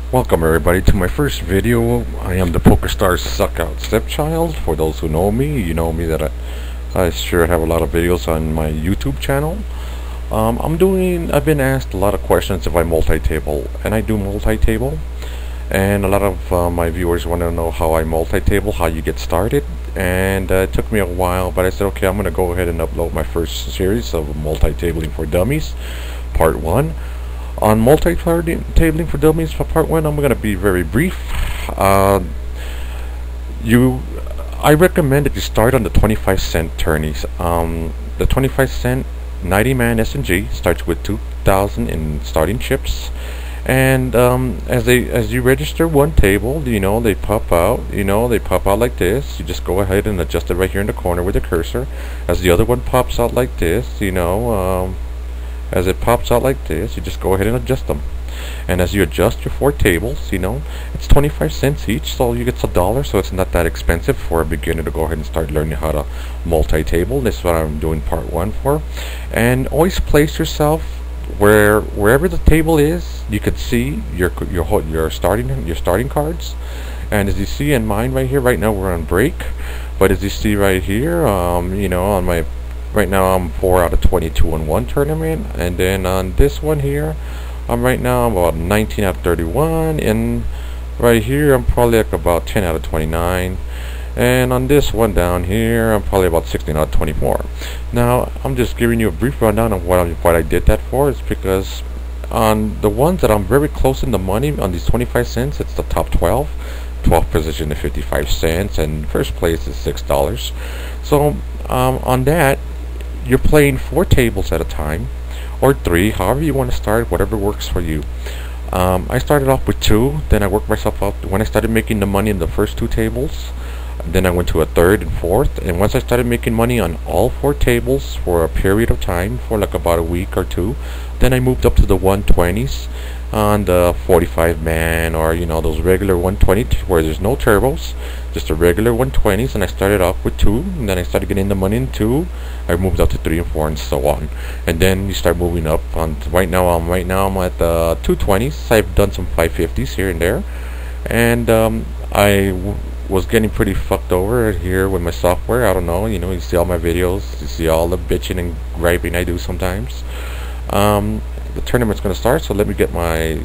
Welcome everybody to my first video. I am the Pokerstars Suckout Stepchild. For those who know me, you know me that I sure have a lot of videos on my YouTube channel. I've been asked a lot of questions if I multi-table, and I do multi-table. And a lot of my viewers want to know how I multi-table, how you get started. And it took me a while, but I said, okay, I'm going to go ahead and upload my first series of multi-tabling for dummies, part 1. On multi-tabling for dummies for part 1, I'm going to be very brief. I recommend that you start on the 25-cent tourneys. The 25-cent 90-man SNG starts with 2,000 in starting chips, and as you register one table, they pop out. They pop out like this. You just go ahead and adjust it right here in the corner with the cursor. As the other one pops out like this, as it pops out like this, you just go ahead and adjust them. And as you adjust your 4 tables, it's 25 cents each, so you get $1, so it's not that expensive for a beginner to go ahead and start learning how to multi-table. This is what I'm doing part 1 for. And always place yourself wherever the table is. You can see your starting cards. And as you see in mine right here, right now we're on break, but as you see right here, on my right now I'm 4 out of 22 in one tournament, and then on this one here, I'm about 19 out of 31, and right here I'm probably like about 10 out of 29, and on this one down here I'm probably about 16 out of 24. Now I'm just giving you a brief rundown of what I did that for. Is because on the ones that I'm very close in the money on these 25 cents, it's the top 12 position at 55 cents, and first place is $6. So on that, you're playing 4 tables at a time, or 3, however you want to start, whatever works for you. I started off with 2, then I worked myself up. When I started making the money in the first 2 tables, then I went to a 3rd and 4th, and once I started making money on all 4 tables for a period of time, for like about a week or 2, then I moved up to the 120s on the 45-man, or those regular 120 where there's no turbos, just a regular 120s. And I started off with 2, and then I started getting the money in 2. I moved up to 3 and 4 and so on, and then you start moving up. On right now I'm at the 220s. I've done some 550s here and there, and was getting pretty fucked over here with my software. I don't know, you see all my videos, you see all the bitching and griping I do sometimes. The tournament's going to start, so let me get my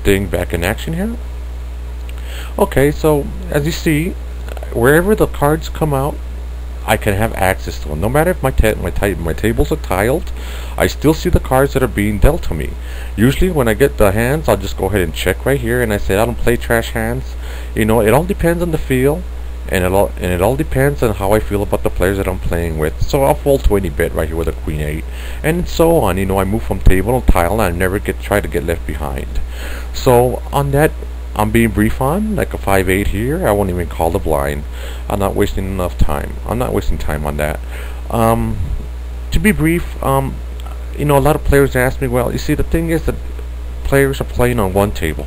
thing back in action here. Okay, so as you see, wherever the cards come out, I can have access to them. No matter if my tables are tiled, I still see the cards that are being dealt to me. Usually when I get the hands, I'll just go ahead and check right here, and I say I don't play trash hands. It all depends on the feel, and it all depends on how I feel about the players that I'm playing with. So I'll fold to any bet right here with a queen 8, and so on. I move from table to tile, and I never try to get left behind. So on that, I'm being brief on like a 5-8 here. I won't even call the blind. I'm not wasting enough time. I'm not wasting time on that. To be brief, a lot of players ask me, well, you see, the thing is that players are playing on one table,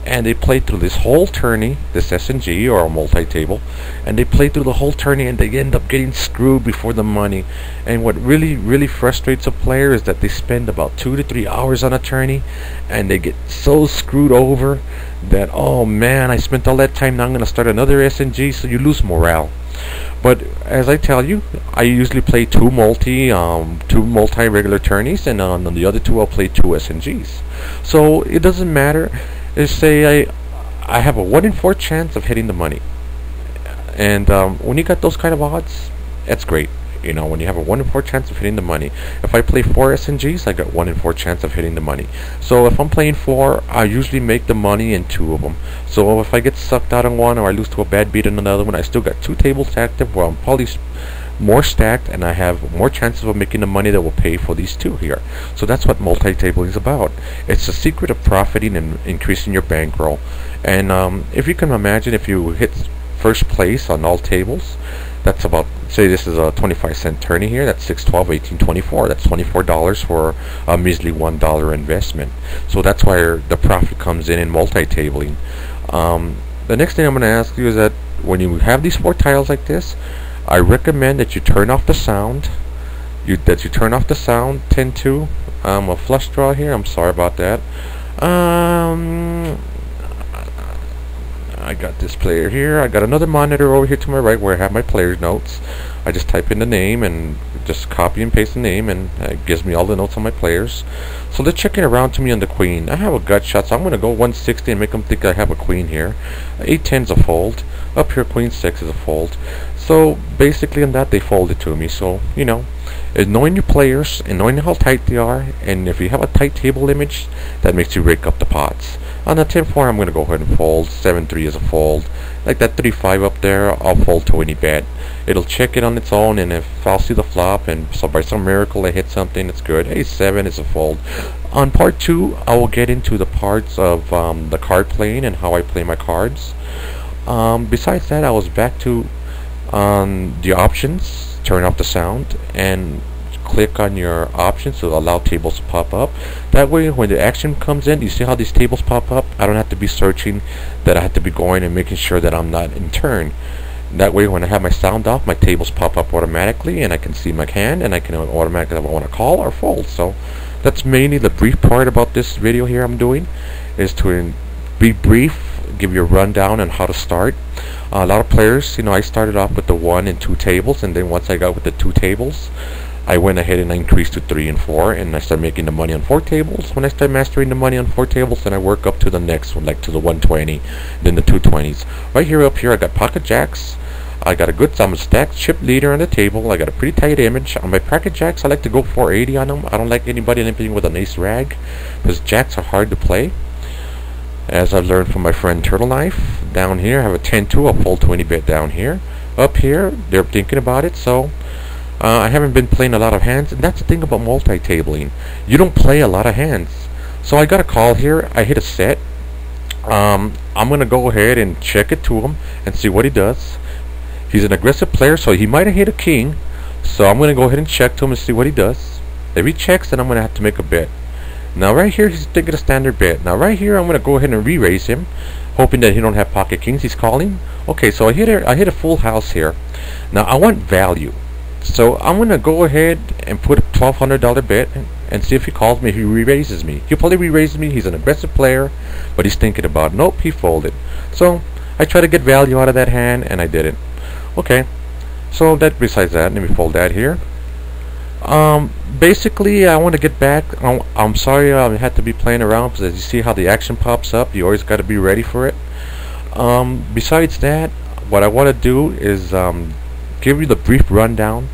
and they play through this whole tourney, this SNG or a multi-table, and they play through the whole tourney, and they end up getting screwed before the money. And what really frustrates a player is that they spend about 2 to 3 hours on a tourney, and they get so screwed over that, oh man, I spent all that time, now I'm going to start another SNG, so you lose morale. But as I tell you, I usually play 2 multi-regular tourneys, and on the other 2 I'll play 2 SNGs. So it doesn't matter. Let's say I have a 1 in 4 chance of hitting the money, and when you got those kind of odds, that's great. When you have a 1 in 4 chance of hitting the money. If I play 4 SNGs, I got 1 in 4 chance of hitting the money. So if I'm playing 4, I usually make the money in 2 of them. So if I get sucked out on one, or I lose to a bad beat on another one, I still got 2 tables active where I'm probably more stacked, and I have more chances of making the money that will pay for these 2 here. So that's what multi-tabling is about. It's the secret of profiting and increasing your bankroll. And if you can imagine, if you hit first place on all tables, that's about, say this is a 25-cent tourney here, that's 6, 12, 18, 24. That's $24 for a measly $1 investment. So that's where the profit comes in multi-tabling. The next thing I'm going to ask you is that when you have these 4 tiles like this, I recommend that you turn off the sound. You turn off the sound. 10-2. A flush draw here. I'm sorry about that. got this player here. I got another monitor over here to my right where I have my player's notes. I just type in the name and just copy and paste the name, and it gives me all the notes on my players. So they're checking around to me on the queen. I have a gut shot, so I'm going to go 160 and make them think I have a queen here. 8-10 is a fold. Up here, queen 6 is a fold. So basically on that, they folded to me. So, you know, knowing your players and knowing how tight they are, and if you have a tight table image, that makes you rake up the pots. On the 10-4, I'm going to go ahead and fold. 7-3 is a fold. Like that 3-5 up there, I'll fold to any bet. It'll check it on its own, and if I'll see the flop, and so by some miracle I hit something, it's good. Ace-7 is a fold. On part 2, I will get into the parts of the card playing and how I play my cards. Besides that, I was back to the options, turn off the sound, and click on your options to allow tables to pop up. That way when the action comes in, you see how these tables pop up? I don't have to be searching, that I have to be going and making sure that I'm not in turn. That way when I have my sound off, my tables pop up automatically, and I can see my hand, and I can automatically if I want to call or fold. So that's mainly the brief part about this video here I'm doing, is to be brief, give you a rundown on how to start. A lot of players, you know, I started off with the 1 and 2 tables, and then once I got with the 2 tables, I went ahead and I increased to 3 and 4, and I started making the money on 4 tables. When I start mastering the money on 4 tables, then I work up to the next one, like to the 120, then the 220s. Right here, up here, I got pocket jacks. I got a good, I'm a stacked chip leader on the table. I got a pretty tight image. On my pocket jacks, I like to go 480 on them. I don't like anybody limping with an ace rag, because jacks are hard to play. As I've learned from my friend Turtle Knife. Down here, I have a 10-2. I'll fold to any bet down here. Up here, they're thinking about it, so I haven't been playing a lot of hands, and that's the thing about multi-tabling. You don't play a lot of hands. So I got a call here. I hit a set. I'm going to go ahead and check it to him and see what he does. He's an aggressive player, so he might have hit a king. So I'm going to go ahead and check to him and see what he does. If he checks, then I'm going to have to make a bet. Now right here, he's thinking a standard bet. Now right here, I'm going to go ahead and re-raise him, hoping that he don't have pocket kings. He's calling. Okay, so I hit a full house here. Now I want value. So I'm going to go ahead and put a $1,200 bet and see if he calls me, if he re-raises me. He'll probably re-raise me. He's an aggressive player, but he's thinking about it. Nope, he folded. So I try to get value out of that hand, and I didn't. Okay, so that besides that, let me fold that here. Basically, I want to get back. I'm sorry I had to be playing around, because as you see how the action pops up, you always got to be ready for it. Besides that, what I want to do is give you the brief rundown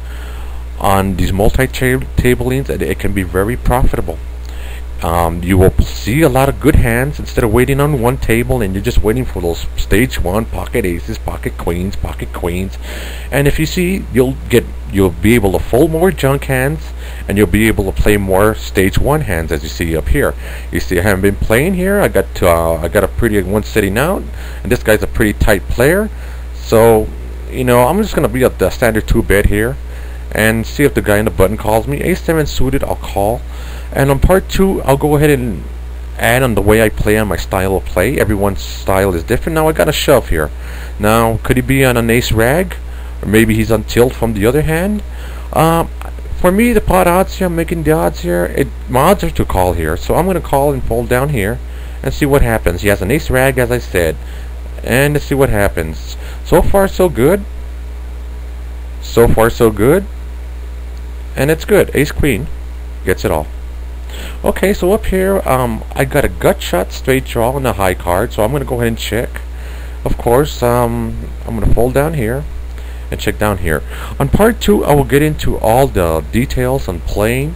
on these multi-tablings, and it can be very profitable. You will see a lot of good hands instead of waiting on one table and you're just waiting for those stage 1 pocket aces, pocket queens, and if you see, you'll be able to fold more junk hands, and you'll be able to play more stage 1 hands, as you see up here. You see, I haven't been playing here. I got a pretty one sitting out, and this guy's a pretty tight player. So, you know, I'm just gonna be at the standard 2 bet here and see if the guy in the button calls me. Ace-7 suited, I'll call. And on part 2, I'll go ahead and add on the way I play, on my style of play. Everyone's style is different. Now I got a shove here. Now, could he be on an ace rag? Or maybe he's on tilt from the other hand? For me, the pot odds here, I'm making the odds here. My odds are to call here. So I'm going to call and fold down here and see what happens. He has an ace rag, as I said. And let's see what happens. So far, so good. So far, so good. And it's good. Ace queen gets it all. Okay, so up here, I got a gut shot straight draw on the high card, so I'm going to go ahead and check. Of course, I'm going to fold down here and check down here. On part 2, I will get into all the details on playing,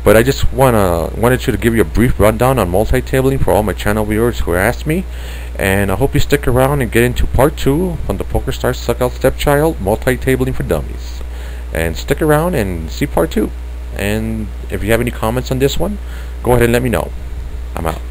but I just wanted you to give you a brief rundown on multi-tabling for all my channel viewers who asked me, and I hope you stick around and get into part 2 on the Pokerstars Suckout Stepchild multi-tabling for dummies. And stick around and see part 2. And if you have any comments on this one, go ahead and let me know. I'm out.